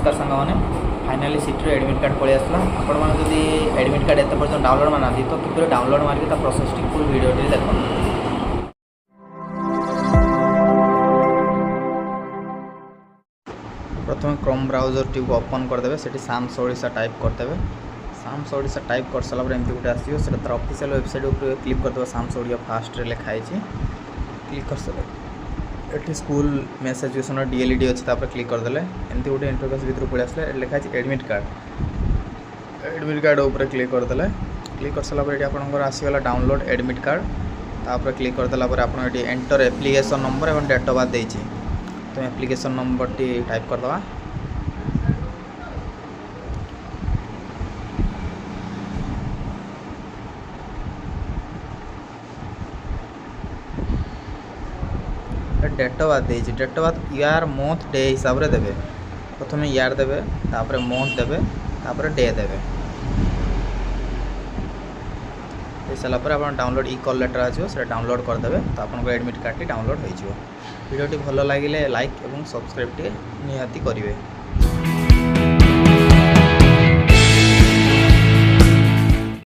नमस्कार सांग मैंने फाइनाली सीट्रे एडमिट कार्ड पलि आसला आपण मैंने जदि एडमिट कार्ड एत पर्यटन डाउनलोड माना तो किपर डाउनलोड मारिक प्रोसेस टी फुल वीडियो देख प्रथम क्रोम ब्राउजर टी ओपन करदे से साम्स ओडिशा टाइप करदे साम्स ओडिशा टाइप कर सारा एमती गोटे आसो से तार ऑफिशियल वेबसाइट उपर क्लिक करदे साम्स ओडिया फास्ट रे लिखाई क्लिक कर सारे ये स्कूल मेसेज एजुकेशन डीएलईडी अच्छे तापर क्लिक करदे एमती गोटे इंटरफेस भीतर पड़े आसला लिखाई एडमिट कार्ड उपर क्लिक करदे क्लिक कर सारा ये आपंकर आसीगला डाउनलोड एडमिट कार्ड तापर क्लिक करदेला आप एंटर एप्लिकेशन नंबर और डेट ऑफ बर्थ देती तो एप्लिकेशन नंबर टी टाइप करदे डेट ऑफ बर्थ देती डेट ऑफ बर्थ यार मंथ डे हिसाब से देवे प्रथम यार देवे तापर मंथ देवे तापर डे देवे सारापर आप डाउनलोड ई कॉल लेटर आसो से डाउनलोड करदे तो आपको एडमिट कार्ड टी डाउनलोड हो वीडियो भल लगे लाइक और सब्सक्राइब निहाती करेंगे।